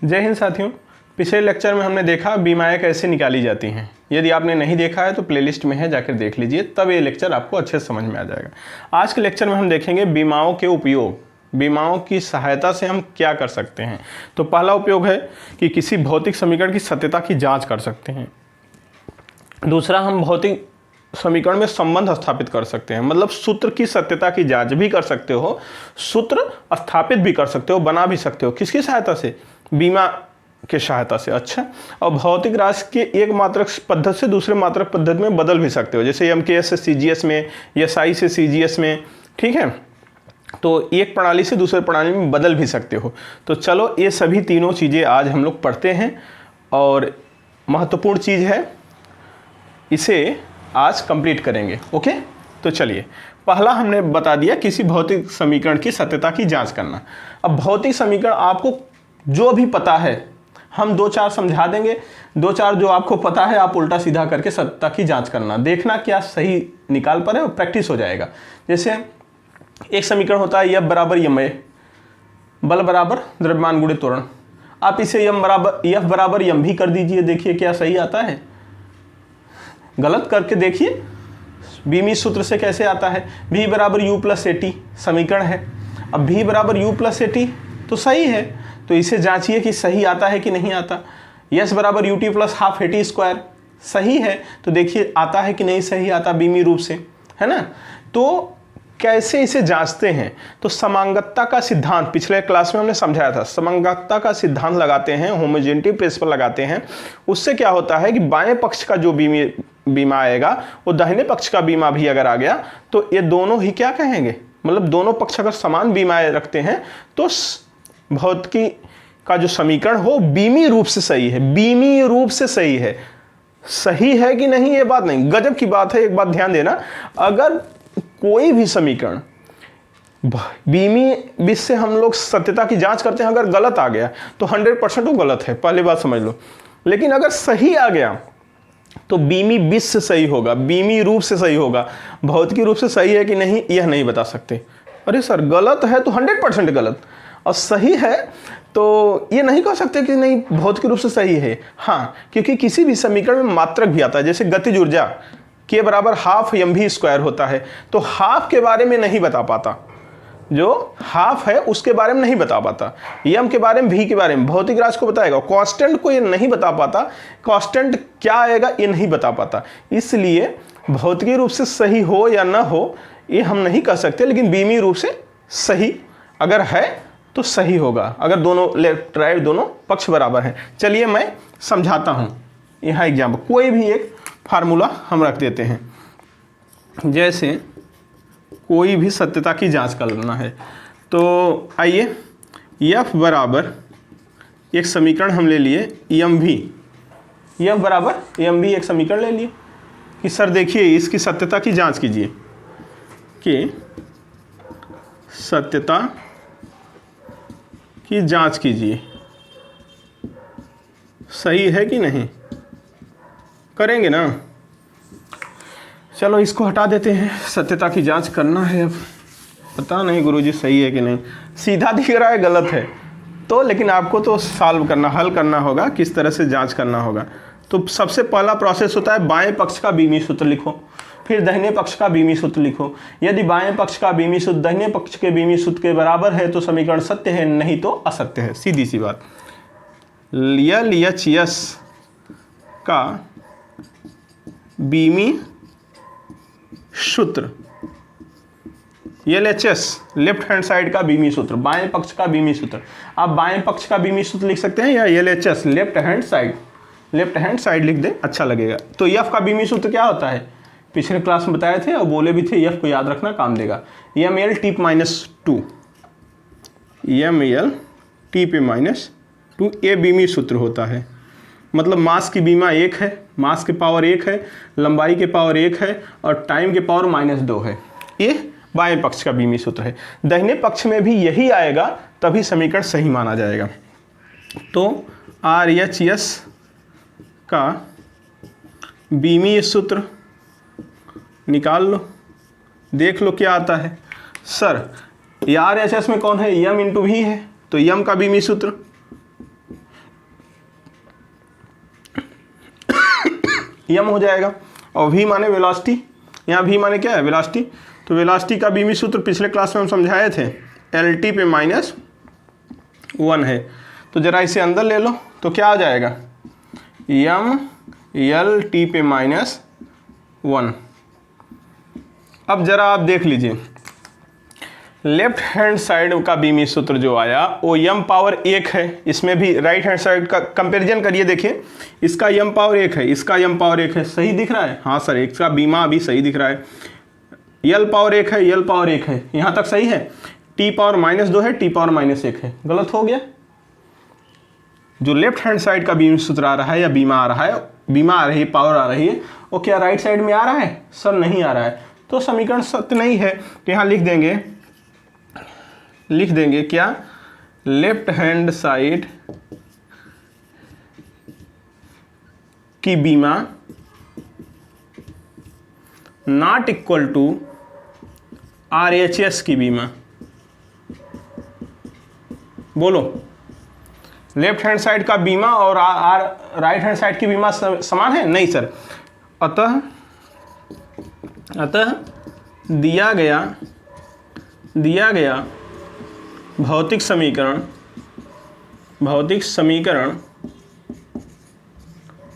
जय हिंद साथियों। पिछले लेक्चर में हमने देखा बीमाएँ कैसे निकाली जाती हैं। यदि आपने नहीं देखा है तो प्लेलिस्ट में है, जाकर देख लीजिए, तब ये लेक्चर आपको अच्छे से समझ में आ जाएगा। आज के लेक्चर में हम देखेंगे बीमाओं के उपयोग, बीमाओं की सहायता से हम क्या कर सकते हैं। तो पहला उपयोग है कि किसी भौतिक समीकरण की सत्यता की जाँच कर सकते हैं। दूसरा, हम भौतिक समीकरण में संबंध स्थापित कर सकते हैं, मतलब सूत्र की सत्यता की जांच भी कर सकते हो, सूत्र स्थापित भी कर सकते हो, बना भी सकते हो। किसकी सहायता से? बीमा के सहायता से। अच्छा, और भौतिक राशि के एक मात्रक पद्धति से दूसरे मात्रक पद्धति में बदल भी सकते हो, जैसे MKS से CGS में, SI से CGS में, ठीक है। तो एक प्रणाली से दूसरे प्रणाली में बदल भी सकते हो। तो चलो ये सभी तीनों चीज़ें आज हम लोग पढ़ते हैं और महत्वपूर्ण चीज़ है, इसे आज कंप्लीट करेंगे। ओके, तो चलिए, पहला हमने बता दिया किसी भौतिक समीकरण की सत्यता की जांच करना। अब भौतिक समीकरण आपको जो भी पता है हम 2-4 समझा देंगे, 2-4 जो आपको पता है आप उल्टा सीधा करके सत्यता की जांच करना, देखना क्या सही निकाल पाए और प्रैक्टिस हो जाएगा। जैसे एक समीकरण होता है F बराबर ma, बल बराबर द्रव्यमान गुणित त्वरण। आप इसे F बराबर m भी कर दीजिए, देखिए क्या सही आता है। गलत करके देखिए बीमी सूत्र से कैसे आता है। V बराबर U प्लस AT समीकरण है। अब V बराबर U प्लस AT तो सही है, तो इसे जांचिए कि सही आता है कि नहीं आता। S बराबर UT plus half AT square सही है, तो देखिए आता है कि नहीं सही आता बीमी रूप से, है ना। तो कैसे इसे जांचते हैं? तो समांगतता का सिद्धांत पिछले क्लास में हमने समझाया था। समांगतता का सिद्धांत लगाते हैं, होमोजेनिटी प्रिंसिपल लगाते हैं। उससे क्या होता है कि बाएं पक्ष का जो बीमा आएगा वो दाहिने पक्ष का बीमा भी अगर आ गया तो ये दोनों ही क्या कहेंगे, मतलब दोनों पक्ष अगर समान बीमाएं रखते हैं तो भौतिकी का जो समीकरण हो बीमी रूप से सही है। बीमी रूप से सही है, सही है कि नहीं ये बात नहीं, गजब की बात है। एक बात ध्यान देना, अगर कोई भी समीकरण बीमी बीच से हम लोग सत्यता की जांच करते हैं, अगर गलत आ गया तो 100% वो गलत है, पहले बात समझ लो। लेकिन अगर सही आ गया तो बीमी बीच से सही होगा, बीमी रूप से सही होगा। भौतिकी रूप से सही है कि नहीं यह नहीं बता सकते। अरे सर गलत है तो 100% गलत, और सही है तो ये नहीं कह सकते कि नहीं भौतिक रूप से सही है। हाँ, क्योंकि किसी भी समीकरण में मात्रक भी आता है, जैसे गतिज ऊर्जा के बराबर हाफ mv स्क्वायर होता है, तो हाफ के बारे में नहीं बता पाता, जो हाफ है उसके बारे में नहीं बता पाता, m के बारे में, v के बारे में, भौतिक राशि को बताएगा, कांस्टेंट को ये नहीं बता पाता, कांस्टेंट क्या आएगा ये नहीं बता पाता। इसलिए भौतिकी रूप से सही हो या ना हो ये हम नहीं कह सकते, लेकिन बीमी रूप से सही अगर है तो सही होगा, अगर दोनों लेफ्ट राइट दोनों पक्ष बराबर हैं। चलिए मैं समझाता हूँ। यहाँ एग्जाम्पल, कोई भी एक फार्मूला हम रख देते हैं, जैसे कोई भी सत्यता की जांच करना है। तो आइए, F बराबर एक समीकरण हम ले लिए mv, F बराबर mv एक समीकरण ले लिए कि सर देखिए इसकी सत्यता की जांच कीजिए कि सत्यता की जांच कीजिए सही है कि नहीं, करेंगे ना। चलो इसको हटा देते हैं, सत्यता की जांच करना है। अब पता नहीं गुरुजी सही है कि नहीं, सीधा दिख रहा है गलत है तो, लेकिन आपको तो सॉल्व करना, हल करना होगा, किस तरह से जांच करना होगा। तो सबसे पहला प्रोसेस होता है बाएं पक्ष का बीमी सूत्र लिखो, फिर दाहिने पक्ष का बीमी सूत्र लिखो। यदि बाएं पक्ष का बीमी सूत्र दाहिने पक्ष के बीमी सूत्र के बराबर है तो समीकरण सत्य है, नहीं तो असत्य है, सीधी सी बात। LHS का बीमी सूत्र, LHS लेफ्ट हैंड साइड का बीमी सूत्र, बाएं पक्ष का बीमी सूत्र। आप बाएं पक्ष का बीमी सूत्र लिख सकते हैं या LHS लेफ्ट हैंड साइड लिख दें, अच्छा लगेगा। तो F का बीमी सूत्र क्या होता है, पिछले क्लास में बताए थे और बोले भी थे, F को याद रखना काम देगा। ml t - 2, ml t पे -2 ये बीमी सूत्र होता है, मतलब मास की बीमा 1 है, मास के पावर 1 है, लंबाई के पावर 1 है और टाइम के पावर -2 है। ये बाएं पक्ष का बीमी सूत्र है। दाहिने पक्ष में भी यही आएगा, तभी समीकरण सही माना जाएगा। तो RHS का बीमी सूत्र निकाल लो, देख लो क्या आता है। सर RHS में कौन है, m × v है, तो m का बीमी सूत्र यम हो जाएगा। और v माने वेलोसिटी, यहाँ v माने क्या है वेलोसिटी, तो वेलोसिटी का बीमी सूत्र पिछले क्लास में हम समझाए थे, LT पे -1 है। तो जरा इसे अंदर ले लो तो क्या आ जाएगा, यम LT पे -1। अब जरा आप देख लीजिए लेफ्ट हैंड साइड का बीमी सूत्र जो आया वो यम पावर 1 है, इसमें भी राइट हैंड साइड का कंपैरिजन करिए, देखिए इसका यम पावर 1 है, इसका यम पावर 1 है, सही दिख रहा है, हाँ सर इसका बीमा अभी सही दिख रहा है, यल पावर 1 है, यल पावर 1 है, यहाँ तक सही है, टी पावर -2 है, टी पावर -1 है, गलत हो गया। जो लेफ्ट हैंड साइड का बीमी सूत्र आ रहा है या बीमा आ रहा है, बीमा आ रही है, पावर आ रही है, वो क्या राइट साइड में आ रहा है, सर नहीं आ रहा है, तो समीकरण सत्य नहीं है। तो यहाँ लिख देंगे क्या, लेफ्ट हैंड साइड की बीमा नॉट इक्वल टू RHS की बीमा। बोलो, लेफ्ट हैंड साइड का बीमा और राइट हैंड साइड की बीमा समान है? नहीं सर। अतः दिया गया भौतिक समीकरण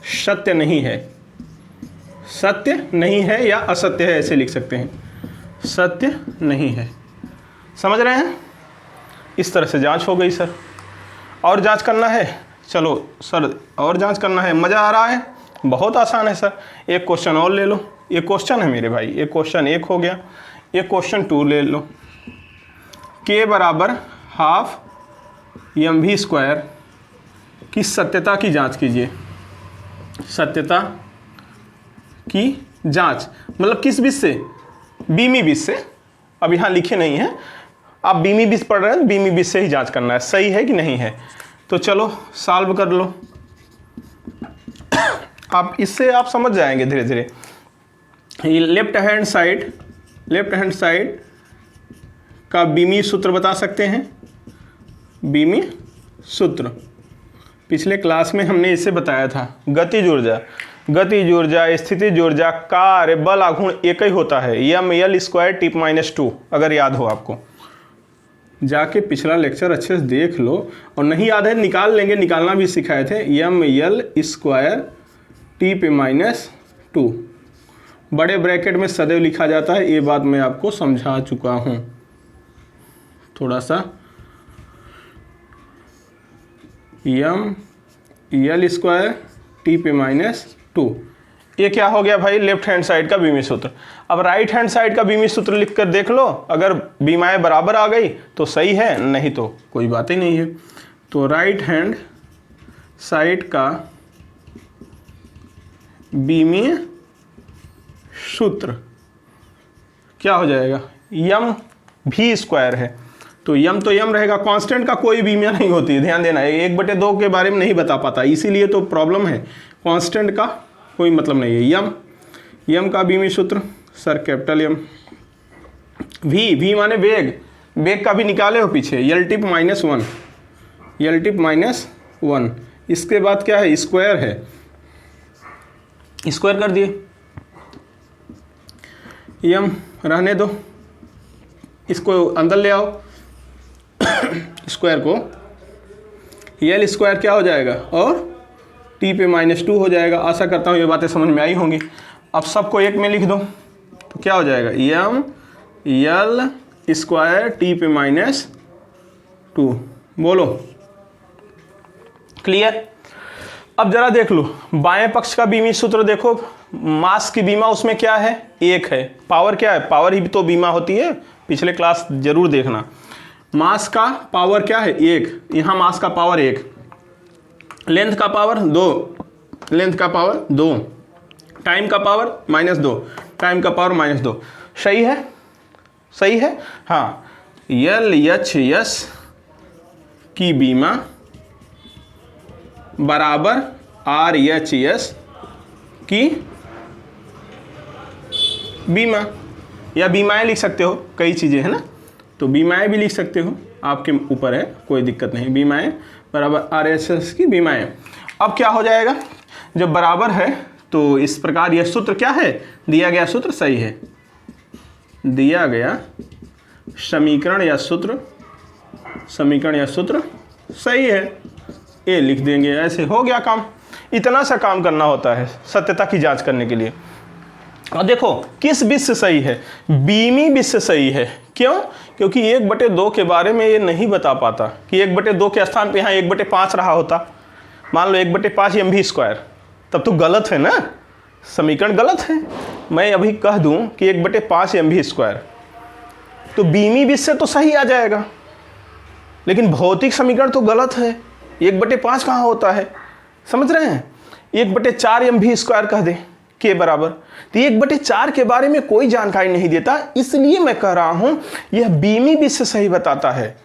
सत्य नहीं है या असत्य है, ऐसे लिख सकते हैं, सत्य नहीं है। समझ रहे हैं? इस तरह से जांच हो गई सर। और जांच करना है, चलो सर और जांच करना है, मज़ा आ रहा है, बहुत आसान है सर। एक क्वेश्चन और ले लो, ये क्वेश्चन है मेरे भाई, एक क्वेश्चन 1 हो गया, एक क्वेश्चन 2 ले लो। K बराबर ½ mv² की सत्यता की जांच कीजिए। सत्यता की जांच मतलब किस बीच से, बीमी बीच से। अब यहाँ लिखे नहीं है, आप बीमी बीच पढ़ रहे हैं तो बीमी बीच से ही जांच करना है, सही है कि नहीं है। तो चलो सॉल्व कर लो, आप इससे आप समझ जाएंगे धीरे धीरे। लेफ्ट हैंड साइड का बीमी सूत्र बता सकते हैं, बीमी सूत्र पिछले क्लास में हमने इसे बताया था, गतिज ऊर्जा स्थितिज ऊर्जा कार्य बल आघूर्ण एक ही होता है, mL² टी -2, अगर याद हो आपको। जाके पिछला लेक्चर अच्छे से देख लो, और नहीं याद है निकाल लेंगे, निकालना भी सिखाए थे, mL² टी पे -2 बड़े ब्रैकेट में सदैव लिखा जाता है, ये बात मैं आपको समझा चुका हूँ। थोड़ा सा mL² टी पे -2, ये क्या हो गया भाई, लेफ्ट हैंड साइड का बीमी सूत्र। अब राइट हैंड साइड का बीमी सूत्र लिख कर देख लो, अगर बीमाएं बराबर आ गई तो सही है, नहीं तो कोई बात ही नहीं है। तो राइट हैंड साइड का बीमी सूत्र क्या हो जाएगा, mv² है, तो यम तो यम रहेगा, कांस्टेंट का कोई बीमिया नहीं होती है, ध्यान देना, 1/2 के बारे में नहीं बता पाता, इसीलिए तो प्रॉब्लम है, कांस्टेंट का कोई मतलब नहीं है। यम का बीमी सूत्र सर कैपिटल M, v माने वेग का भी निकाले हो पीछे, LT -1, इसके बाद क्या है, स्क्वायर है, स्क्वायर कर दिए, यम रहने दो, इसको अंदर ले आओ, स्क्वायर को, L² क्या हो जाएगा और T पे -2 हो जाएगा। आशा करता हूँ ये बातें समझ में आई होंगी। अब सबको एक में लिख दो तो क्या हो जाएगा, mL² T पे -2, बोलो क्लियर। अब जरा देख लो बाएं पक्ष का बीमी सूत्र देखो, मास की बीमा उसमें क्या है, 1 है, पावर क्या है, पावर ही तो बीमा होती है, पिछले क्लास जरूर देखना। मास का पावर क्या है, 1, यहाँ मास का पावर 1, लेंथ का पावर 2, टाइम का पावर -2, टाइम का पावर -2, सही है। हाँ, LHS की बीमा बराबर RHS की बीमा, या बीमाएं लिख सकते हो, कई चीज़ें हैं ना, तो बीमाएं भी लिख सकते हो, आपके ऊपर है, कोई दिक्कत नहीं। बीमाएं बराबर RHS की बीमाएं। अब क्या हो जाएगा, जब बराबर है तो इस प्रकार यह सूत्र क्या है, दिया गया सूत्र सही है, दिया गया समीकरण या सूत्र सही है, ये लिख देंगे। ऐसे हो गया काम। इतना सा काम करना होता है सत्यता की जांच करने के लिए। और देखो किस बिट से सही है, बीमी बिट से सही है। क्यों? क्योंकि 1/2 के बारे में ये नहीं बता पाता कि 1/2 के स्थान पे यहाँ 1/5 रहा होता, मान लो 1/5 mv², तब तो गलत है ना, समीकरण गलत है। मैं अभी कह दूं कि 1/5 mv², तो बीमी बिट से तो सही आ जाएगा, लेकिन भौतिक समीकरण तो गलत है। 1/5 कहाँ होता है, समझ रहे हैं? 1/4 mv² कह दे के बराबर, तो 1/4 के बारे में कोई जानकारी नहीं देता, इसलिए मैं कह रहा हूं यह बीमी बिट से सही बताता है।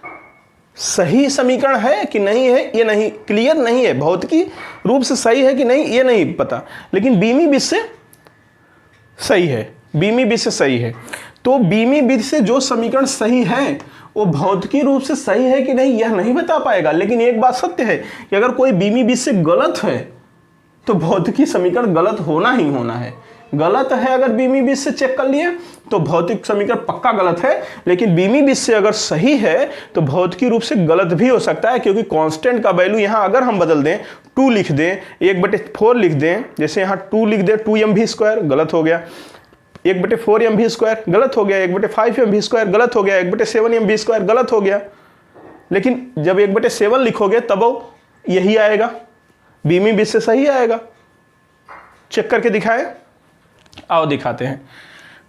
सही समीकरण है कि नहीं है ये नहीं क्लियर नहीं है, भौतिकी रूप से सही है कि नहीं ये नहीं पता, लेकिन बीमी बिट से सही है, बीमी बिट से सही है। तो बीमी बिट से जो समीकरण सही है वो भौतिकी रूप से सही है कि नहीं यह नहीं बता पाएगा, लेकिन एक बात सत्य है कि अगर कोई बीमी बिट से गलत है तो भौतिकी समीकरण गलत होना ही होना है। गलत है अगर बीमी बिट से चेक कर लिए तो भौतिक समीकरण पक्का गलत है, लेकिन बीमी बिट से अगर सही है तो भौतिकी रूप से गलत भी हो सकता है, क्योंकि कांस्टेंट का वैल्यू यहाँ अगर हम बदल दें, 2 लिख दें, 1/4 लिख दें, जैसे यहाँ 2 लिख दें, 2 mv² गलत हो गया, 1/4 mv² गलत हो गया, 1/5 mv² गलत हो गया, 1/7 mv² गलत हो गया। लेकिन जब 1/7 लिखोगे तब यही आएगा, बीमी बिट से सही आएगा। चेक करके दिखाएं, आओ दिखाते हैं।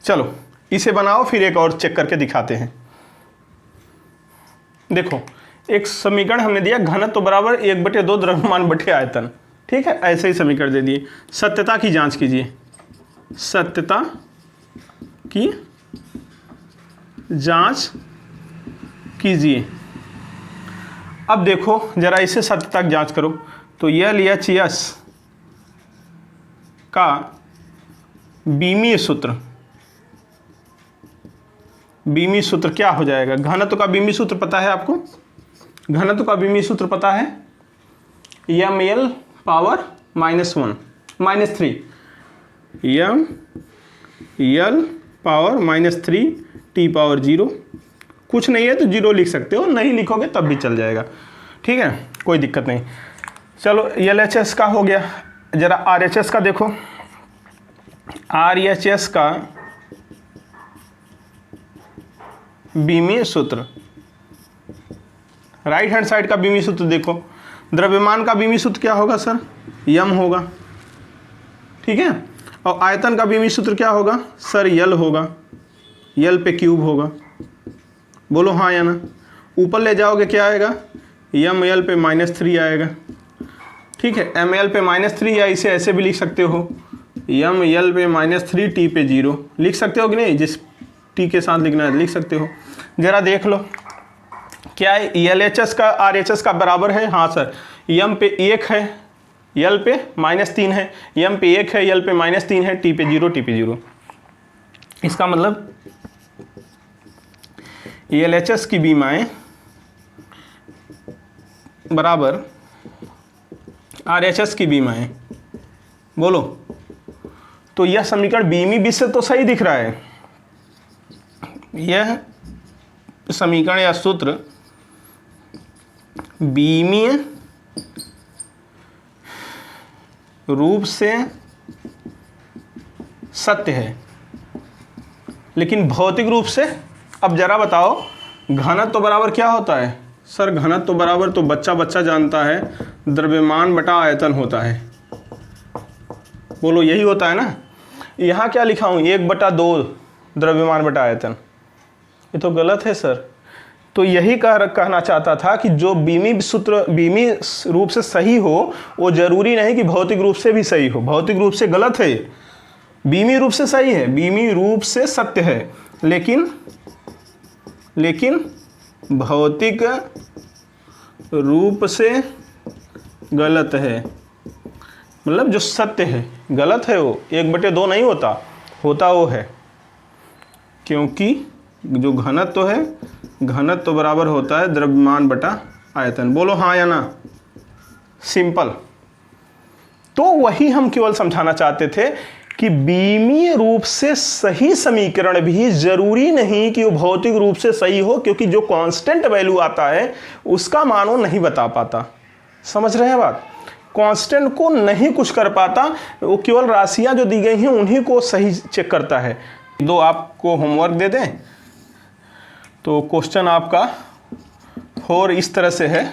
चलो इसे बनाओ, फिर एक और चेक करके दिखाते हैं। देखो एक समीकरण हमने दिया, घनत्व बराबर 1/2 द्रव्यमान बटे आयतन, ठीक है, ऐसे ही समीकरण दे दिए। सत्यता की जांच कीजिए, सत्यता की जांच कीजिए। अब देखो जरा इसे सत्यता की जांच करो, तो LHS का बीमीय सूत्र क्या हो जाएगा? घनत्व का बीमीय सूत्र पता है आपको? घनत्व का बीमीय सूत्र पता है, ml power -3 ml power -3 T⁻0। कुछ नहीं है तो 0 लिख सकते हो, नहीं लिखोगे तब भी चल जाएगा, ठीक है, कोई दिक्कत नहीं। चलो LHS का हो गया, जरा RHS का देखो। RHS का बीमीय सूत्र, राइट हैंड साइड का बीमीय सूत्र देखो। द्रव्यमान का बीमीय सूत्र क्या होगा सर? m होगा, ठीक है। और आयतन का बीमीय सूत्र क्या होगा सर? L होगा, L पे क्यूब होगा। बोलो हाँ या ना। ऊपर ले जाओगे क्या आएगा? ml पे -3 आएगा, ठीक है। ml पे -3, या इसे ऐसे भी लिख सकते हो, ml पे -3 T पे 0 लिख सकते हो कि नहीं? जिस T के साथ लिखना है लिख सकते हो। जरा देख लो क्या LHS का RHS का बराबर है? हाँ सर, m पे 1 है, L पे -3 है, m पे 1 है, L पे -3 है, T पे 0। इसका मतलब LHS की बीमाएं बराबर RHS की बीमाएं, बोलो। तो यह समीकरण बीमी बिट से तो सही दिख रहा है, यह समीकरण या सूत्र बीमीय रूप से सत्य है, लेकिन भौतिक रूप से, अब जरा बताओ घनत्व तो बराबर क्या होता है सर? घनत्व तो बराबर तो बच्चा जानता है, द्रव्यमान बटा आयतन होता है। बोलो यही होता है ना। यहाँ क्या लिखा हूँ? 1/2 द्रव्यमान बटा आयतन, ये तो गलत है सर। तो यही कहना चाहता था कि जो बीमी सूत्र बीमी रूप से सही हो वो जरूरी नहीं कि भौतिक रूप से भी सही हो। भौतिक रूप से गलत है, बीमी रूप से सही है, बीमी रूप से सत्य है, लेकिन भौतिक रूप से गलत है। मतलब जो सत्य है गलत है, वो 1/2 नहीं होता वो है, क्योंकि जो घनत्व है, घनत्व बराबर होता है द्रव्यमान बटा आयतन। बोलो हाँ या ना। सिंपल। तो वही हम केवल समझाना चाहते थे कि बीमीय रूप से सही समीकरण भी जरूरी नहीं कि वो भौतिक रूप से सही हो, क्योंकि जो कांस्टेंट वैल्यू आता है उसका मान वो नहीं बता पाता। समझ रहे हैं बात? कांस्टेंट को नहीं कुछ कर पाता, वो केवल राशियां जो दी गई हैं उन्हीं को सही चेक करता है। दो आपको होमवर्क दे दें तो क्वेश्चन आपका 4 इस तरह से है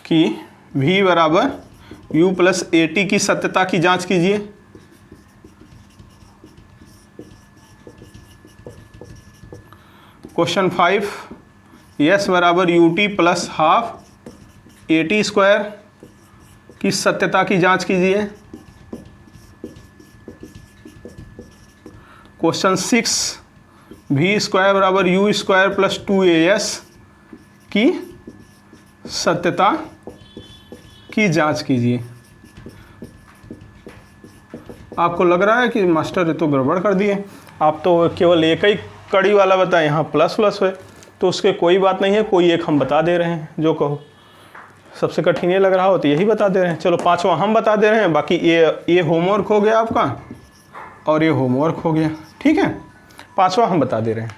कि v बराबर u प्लस AT की सत्यता की जांच कीजिए। क्वेश्चन 5 s बराबर ut plus half AT square की सत्यता की जांच कीजिए। क्वेश्चन 6 v स्क्वायर बराबर u स्क्वायर प्लस 2as की सत्यता की जांच कीजिए। आपको लग रहा है कि मास्टर ने तो गड़बड़ कर दिए, आप तो केवल एक ही कड़ी वाला बताए, यहाँ प्लस प्लस है, तो उसके कोई बात नहीं है, कोई एक हम बता दे रहे हैं, जो कहो। सबसे कठिन ये लग रहा हो तो यही बता दे रहे हैं। चलो 5वां हम बता दे रहे हैं, बाकी ये होमवर्क हो गया आपका और ये होमवर्क हो गया, ठीक है। 5वां हम बता दे रहे हैं,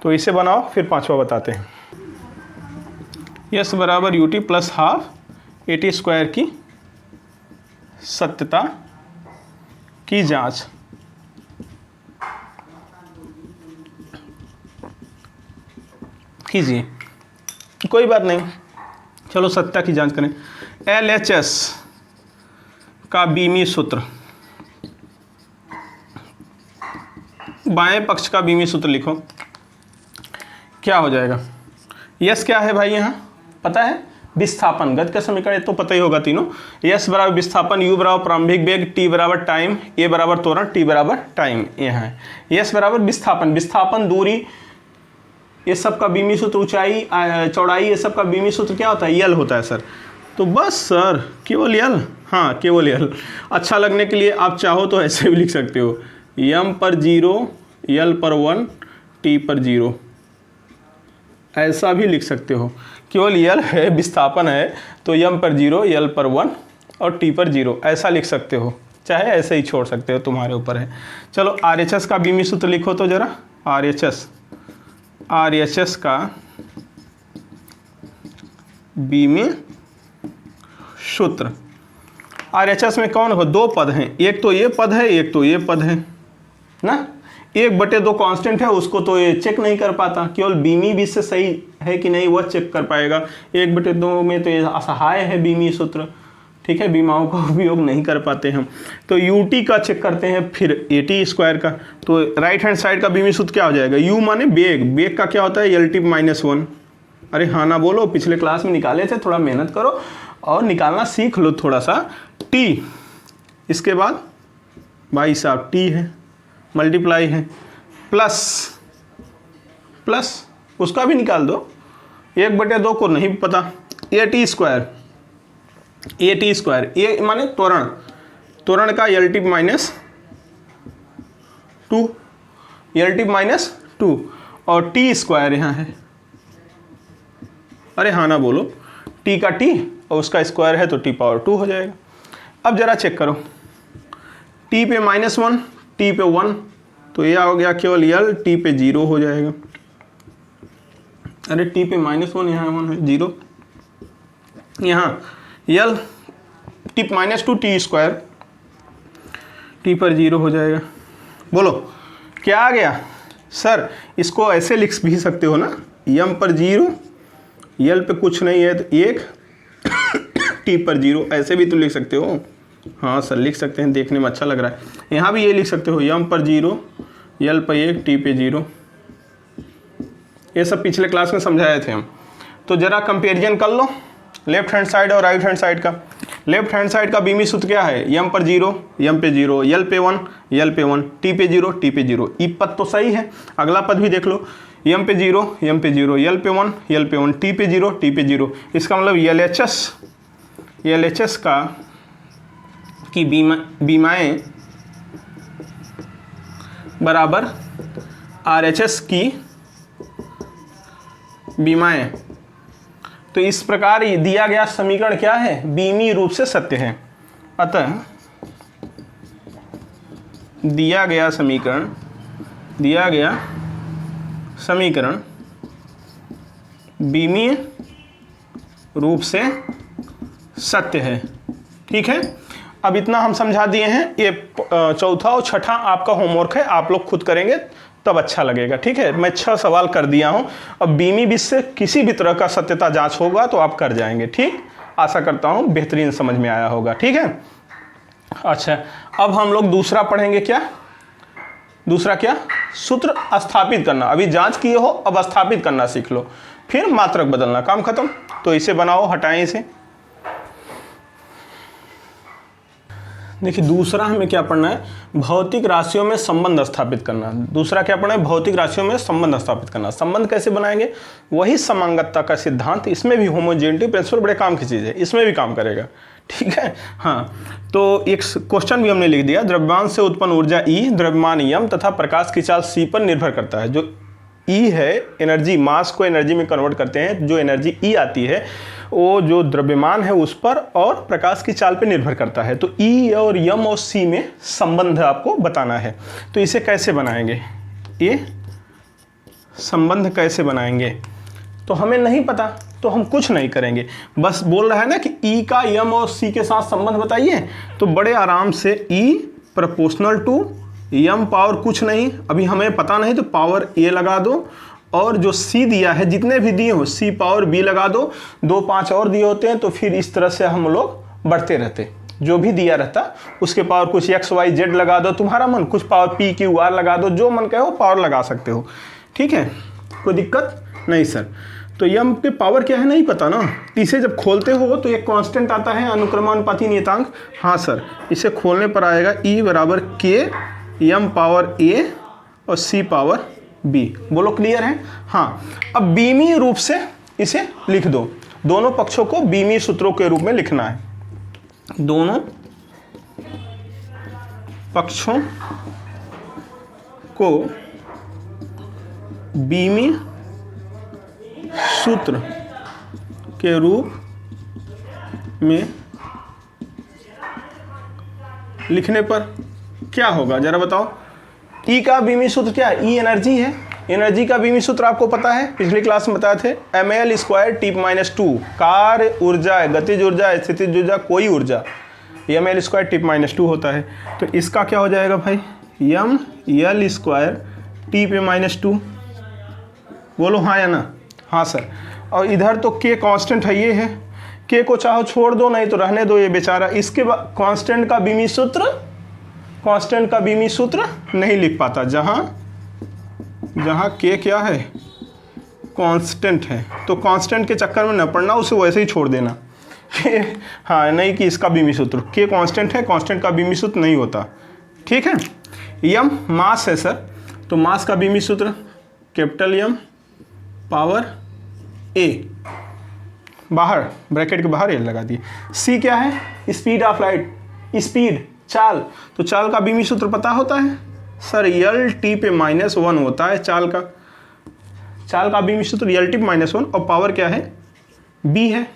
तो इसे बनाओ फिर 5वां बताते हैं। यस बराबर ut plus half AT square की सत्यता की जांच। कीजिए, कोई बात नहीं, चलो सत्यता की जांच करें। LHS का बीमी सूत्र, बाएं पक्ष का बीमी सूत्र लिखो, क्या हो जाएगा। यस क्या है भाई, यहाँ पता है विस्थापन, गति का समीकरण तो पता ही होगा तीनों। यस बराबर विस्थापन, यू बराबर प्रारंभिक वेग, टी बराबर टाइम, ए बराबर त्वरण, टी बराबर टाइम। यहाँ है यस बराबर विस्थापन, विस्थापन दूरी, ये सब का बीमी सूत्र, ऊंचाई चौड़ाई, ये सब का बीमी सूत्र क्या होता है, यल होता है सर। तो बस सर केवल यल, हाँ केवल यल। अच्छा लगने के लिए आप चाहो तो ऐसे भी लिख सकते हो, यम पर 0, यल पर 1, टी पर 0, ऐसा भी लिख सकते हो। केवल यल है, विस्थापन है, तो यम पर 0, यल पर 1 और टी पर 0, ऐसा लिख सकते हो, चाहे ऐसे ही छोड़ सकते हो, तुम्हारे ऊपर है। चलो RHS का बीमी सूत्र लिखो तो जरा। RHS का बीमी सूत्र, RHS में कौन हो, दो पद हैं, एक तो ये पद है, एक तो ये पद है ना। 1/2 कांस्टेंट है, उसको तो ये चेक नहीं कर पाता, केवल बीमी भी से सही है कि नहीं वह चेक कर पाएगा। 1/2 में तो ये असहाय है बीमी सूत्र, ठीक है, बीमाओं का उपयोग नहीं कर पाते हम। तो UT का चेक करते हैं, फिर AT स्क्वायर का। तो राइट हैंड साइड का बीमी सूत्र क्या हो जाएगा, U माने बेग, बेग का क्या होता है LT-1। अरे हाँ ना बोलो, पिछले क्लास में निकाले थे, थोड़ा मेहनत करो और निकालना सीख लो थोड़ा सा। T, इसके बाद भाई साहब T है, मल्टीप्लाई है, प्लस उसका भी निकाल दो, 1/2 को नहीं पता। AT स्क्वायर, ए माने त्वरण का LT-2 और T स्क्वायर यहाँ है। अरे हाँ ना बोलो, T का T और उसका स्क्वायर है तो T पावर 2 हो जाएगा। अब जरा चेक करो, T पे -1, T पे 1, तो यह हो गया केवल यल, T पे 0 हो जाएगा। अरे T पे -1, यहाँ 1 है, 0, यहाँ यल, T -2 T स्क्वायर, T पर 0 हो जाएगा। बोलो क्या आ गया सर, इसको ऐसे लिख भी सकते हो ना, यम पर 0, यल पे कुछ नहीं है तो 1, T पर 0, ऐसे भी तो लिख सकते हो। हाँ सर लिख सकते हैं, देखने में अच्छा लग रहा है। यहाँ भी ये लिख सकते हो, यम पर 0, यल पर 1, T पे 0। ये सब पिछले क्लास में समझाए थे हम। तो जरा कंपेरिजन कर लो लेफ्ट हैंड साइड और राइट हैंड साइड का। लेफ्ट हैंड साइड का बीमी सूत्र क्या है, यम पर 0, यम पे 0, यल पे 1, यल पे 1, T पे 0, T पे 0। ई पद तो सही है, अगला पद भी देख लो, यम पे 0, यम पे 0, यल पे 1, यल पे 1, T पे 0, T पे 0। इसका मतलब LHS का की बीमाएं बराबर RHS की बीमाएं। तो इस प्रकार दिया गया समीकरण क्या है, बीमी रूप से सत्य है। अतः दिया गया समीकरण बीमीय रूप से सत्य है। ठीक है, अब इतना हम समझा दिए हैं। ये चौथा और छठा आपका होमवर्क है, आप लोग खुद करेंगे तब अच्छा लगेगा। ठीक है, मैं 6 सवाल कर दिया हूं। अब बीमी विष से किसी भी तरह का सत्यता जांच होगा तो आप कर जाएंगे। ठीक, आशा करता हूं बेहतरीन समझ में आया होगा। ठीक है, अच्छा अब हम लोग दूसरा पढ़ेंगे। क्या दूसरा? क्या सूत्र स्थापित करना। अभी जांच किए हो, अब स्थापित करना सीख लो, फिर मात्रक बदलना, काम खत्म। तो इसे बनाओ, हटाएं इसे। देखिए दूसरा हमें क्या पढ़ना है? भौतिक राशियों में संबंध स्थापित करना। दूसरा क्या पढ़ना है? भौतिक राशियों में संबंध स्थापित करना। संबंध कैसे बनाएंगे? वही समांगतता का सिद्धांत, इसमें भी होमोजेनिटी प्रिंसिपल बड़े काम की चीज़ है, इसमें भी काम करेगा। ठीक है, हाँ। तो एक क्वेश्चन भी हमने लिख दिया, द्रव्यमान से उत्पन्न ऊर्जा E, द्रव्यमान यम तथा प्रकाश की चाल c पर निर्भर करता है। जो E है एनर्जी, मास को एनर्जी में कन्वर्ट करते हैं, जो एनर्जी E आती है वो जो द्रव्यमान है उस पर और प्रकाश की चाल पर निर्भर करता है। तो E और यम और C में संबंध आपको बताना है। तो इसे कैसे बनाएंगे? ये संबंध कैसे बनाएंगे? तो हमें नहीं पता, तो हम कुछ नहीं करेंगे। बस बोल रहा है ना कि E का यम और C के साथ संबंध बताइए, तो बड़े आराम से E proportional to m power कुछ नहीं, अभी हमें पता नहीं तो पावर A लगा दो, और जो C दिया है जितने भी दिए हो C पावर B लगा दो। 2 5 और दिए होते हैं तो फिर इस तरह से हम लोग बढ़ते रहते, जो भी दिया रहता उसके पावर कुछ x y z लगा दो, तुम्हारा मन, कुछ पावर p q r लगा दो, जो मन कहे वो पावर लगा सकते हो। ठीक है, कोई दिक्कत नहीं सर। तो यम के पावर क्या है नहीं पता ना, इसे जब खोलते हो तो एक कांस्टेंट आता है अनुक्रमानुपाती नियतांक। हाँ सर, इसे खोलने पर आएगा E बराबर k यम पावर a और c पावर b। बोलो क्लियर है? हाँ, अब बीमीय रूप से इसे लिख दो। दोनों पक्षों को बीमीय सूत्रों के रूप में लिखना है। दोनों पक्षों को बीमीय सूत्र के रूप में लिखने पर क्या होगा जरा बताओ? E का बीमीय सूत्र क्या है? E एनर्जी है। एनर्जी का बीमीय सूत्र आपको पता है, पिछली क्लास में बताए थे, ml² T-2। कार्य ऊर्जा है, गतिज ऊर्जा, स्थितिज ऊर्जा, कोई ऊर्जा, ml² T-2 होता है। तो इसका क्या हो जाएगा भाई? ml² T-2। बोलो हाँ या ना? हाँ सर। और इधर तो k कांस्टेंट है, ये है, k को चाहो छोड़ दो, नहीं तो रहने दो ये बेचारा। इसके बाद कांस्टेंट का बीमीय सूत्र, कांस्टेंट का बीमीय सूत्र नहीं लिख पाता, जहां k क्या है? कांस्टेंट है। तो कांस्टेंट के चक्कर में न पड़ना, उसे वैसे ही छोड़ देना। हाँ, नहीं कि इसका बीमीय सूत्र, k कांस्टेंट है, कांस्टेंट का बीमीय सूत्र नहीं होता। ठीक है, यम मास है सर, तो मास का बीमीय सूत्र कैपिटल यम पावर a, बाहर ब्रैकेट के बाहर ये लगा दिए। c क्या है? स्पीड ऑफ लाइट, स्पीड, चाल। तो चाल का बीमीय सूत्र पता होता है सर, यल टी पे -1 होता है चाल का। चाल का बीमीय सूत्र यल टी पे -1, और पावर क्या है? b है,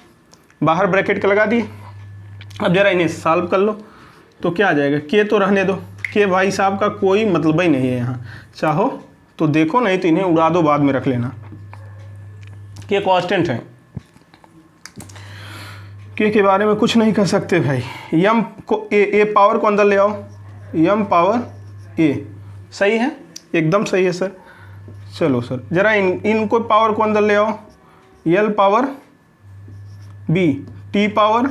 बाहर ब्रैकेट का लगा दिए। अब जरा इन्हें सॉल्व कर लो, तो क्या आ जाएगा? k तो रहने दो, k भाई साहब का कोई मतलब ही नहीं है यहाँ, चाहो तो देखो, नहीं तो इन्हें उड़ा दो, बाद में रख लेना। k कांस्टेंट है, k के बारे में कुछ नहीं कर सकते भाई। यम को a पावर को अंदर ले आओ, यम पावर a, सही है, एकदम सही है सर। चलो सर जरा इनको पावर को अंदर ले आओ, L power b, t power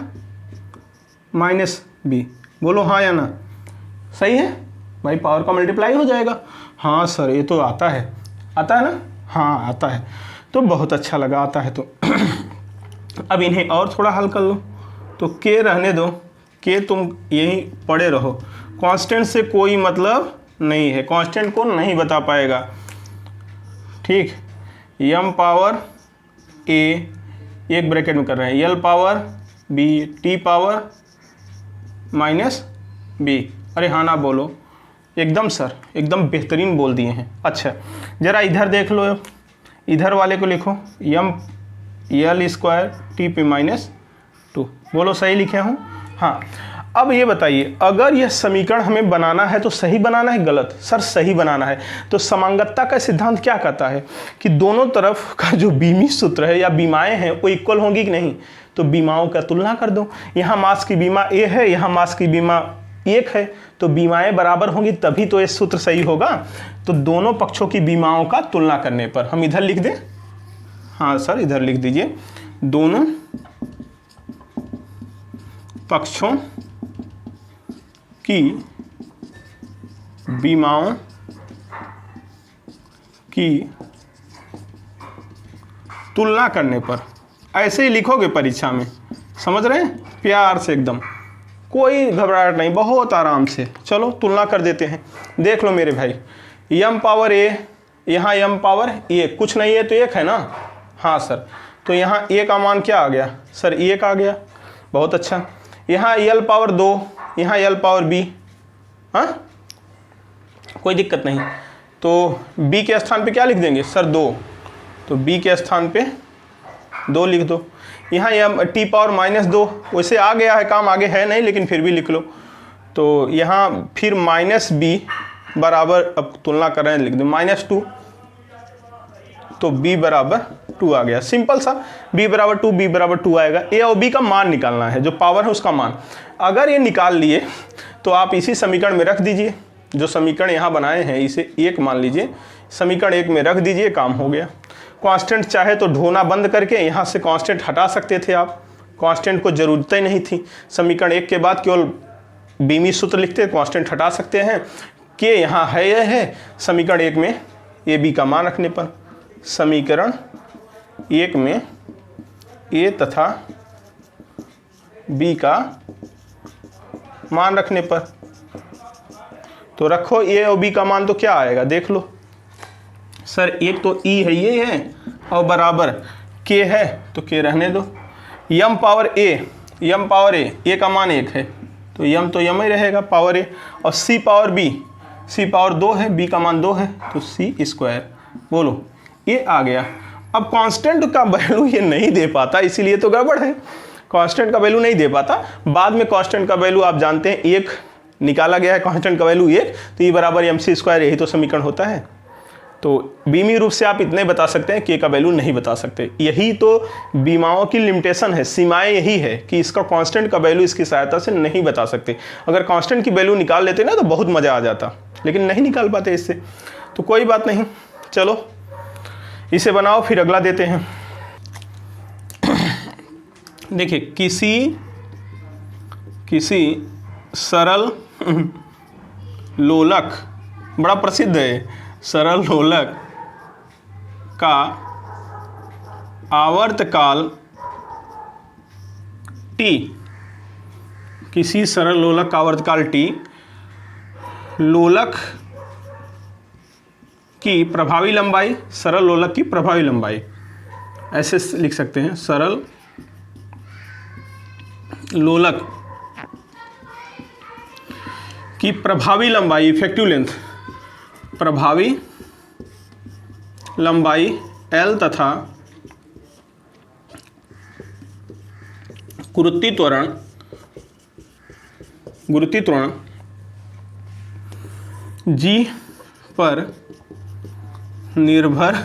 -b। बोलो हाँ या ना? सही है भाई, पावर का मल्टीप्लाई हो जाएगा। हाँ सर, ये तो आता है, आता है ना? हाँ आता है, तो बहुत अच्छा लगा, आता है तो। अब इन्हें और थोड़ा हल कर लो, तो k रहने दो, k तुम यहीं पड़े रहो, कांस्टेंट से कोई मतलब नहीं है, कांस्टेंट को नहीं बता पाएगा। ठीक, यम पावर a, एक ब्रैकेट में कर रहे हैं, L power b, t power -b। अरे हाँ ना बोलो, एकदम सर, एकदम बेहतरीन बोल दिए हैं। अच्छा जरा इधर देख लो, इधर वाले को लिखो, यम यल² T पे -2। बोलो सही लिखे हूँ? हाँ। अब ये बताइए, अगर यह समीकरण हमें बनाना है तो सही बनाना है गलत? सर सही बनाना है। तो समांगतता का सिद्धांत क्या कहता है कि दोनों तरफ का जो बीमी सूत्र है या बीमाएं हैं वो इक्वल होंगी कि नहीं? तो बीमाओं का तुलना कर दो। यहाँ मास की बीमा ए है, यहाँ मास की बीमा 1 है, तो बीमाएं बराबर होंगी तभी तो ये सूत्र सही होगा। तो दोनों पक्षों की बीमाओं का तुलना करने पर हम इधर लिख दें, हाँ सर इधर लिख दीजिए, दोनों पक्षों की बीमाओं की तुलना करने पर। ऐसे ही लिखोगे परीक्षा में, समझ रहे हैं, प्यार से एकदम, कोई घबराहट नहीं, बहुत आराम से। चलो तुलना कर देते हैं। देख लो मेरे भाई, m पावर a, यहाँ m पावर a, कुछ नहीं है तो 1 है ना? हाँ सर, तो यहाँ a का मान क्या आ गया सर? 1 आ गया, बहुत अच्छा। यहाँ l पावर 2, यहाँ l पावर b, हाँ कोई दिक्कत नहीं। तो b के स्थान पे क्या लिख देंगे सर? 2, तो b के स्थान पे 2 लिख दो। यहाँ t पावर -2, वैसे आ गया है काम, आगे है नहीं लेकिन फिर भी लिख लो। तो यहाँ फिर -b बराबर, अब तुलना कर रहे हैं लिख दो -2, तो b बराबर 2 आ गया। सिंपल सा, b बराबर 2, b बराबर 2 आएगा। a और b का मान निकालना है, जो पावर है उसका मान। अगर ये निकाल लिए तो आप इसी समीकरण में रख दीजिए, जो समीकरण यहाँ बनाए हैं इसे 1 मान लीजिए, समीकरण 1 में रख दीजिए, काम हो गया। कांस्टेंट चाहे तो ढोना बंद करके यहाँ से कांस्टेंट हटा सकते थे आप, कांस्टेंट को ज़रूरत ही नहीं थी। समीकरण 1 के बाद केवल बीमी सूत्र लिखते, कांस्टेंट हटा सकते हैं कि यहाँ है यह है। समीकरण 1 में ए बी का मान रखने पर, समीकरण 1 में ए तथा बी का मान रखने पर, तो रखो ए और बी का मान, तो क्या आएगा देख लो सर। एक तो ई है, ये है, और बराबर के है तो के रहने दो। यम पावर ए, ए का मान 1 है तो यम ही रहेगा पावर ए, और सी पावर बी, सी पावर 2 है, बी का मान 2 है तो सी स्क्वायर। बोलो ये आ गया। अब कांस्टेंट का वैल्यू ये नहीं दे पाता, इसीलिए तो गड़बड़ है। कांस्टेंट का वैल्यू नहीं दे पाता, बाद में कांस्टेंट का वैल्यू आप जानते हैं 1 निकाला गया है, कांस्टेंट का वैल्यू 1, तो ई बराबर mc², यही तो समीकरण होता है। तो बीमी रूप से आप इतने बता सकते हैं, के का वैल्यू नहीं बता सकते। यही तो बीमाओं की लिमिटेशन है, सीमाएं यही है कि इसका कांस्टेंट का वैल्यू इसकी सहायता से नहीं बता सकते। अगर कांस्टेंट की वैल्यू निकाल लेते ना तो बहुत मज़ा आ जाता, लेकिन नहीं निकाल पाते इससे, तो कोई बात नहीं। चलो इसे बनाओ, फिर अगला देते हैं। देखिए, किसी सरल लोलक, बड़ा प्रसिद्ध है, सरल लोलक का आवर्तकाल t, किसी सरल लोलक का आवर्तकाल t, लोलक की प्रभावी लंबाई, सरल लोलक की प्रभावी लंबाई, ऐसे लिख सकते हैं, सरल लोलक की प्रभावी लंबाई, इफेक्टिव लेंथ, प्रभावी लंबाई L तथा गुरुत्वीय त्वरण G पर निर्भर,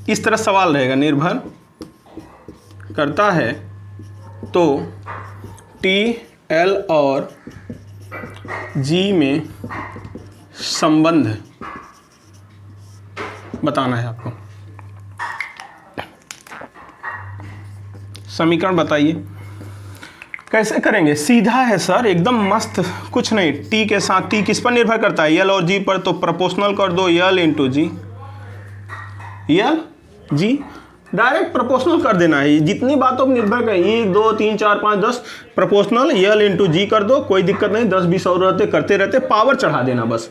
इस तरह सवाल रहेगा, निर्भर करता है, तो T, L और G में संबंध बताना है आपको। समीकरण बताइए कैसे करेंगे? सीधा है सर, एकदम मस्त, कुछ नहीं। टी के साथ, टी किस पर निर्भर करता है? एल और जी पर, तो प्रोपोर्शनल कर दो, एल इंटू जी, एल जी, डायरेक्ट प्रोपोर्शनल कर देना है। जितनी बातों पर निर्भर करें, 1 2 3 4 5 10, प्रोपोर्शनल एल इंटू जी कर दो, कोई दिक्कत नहीं। 10 20 और रहते, करते रहते, पावर चढ़ा देना बस।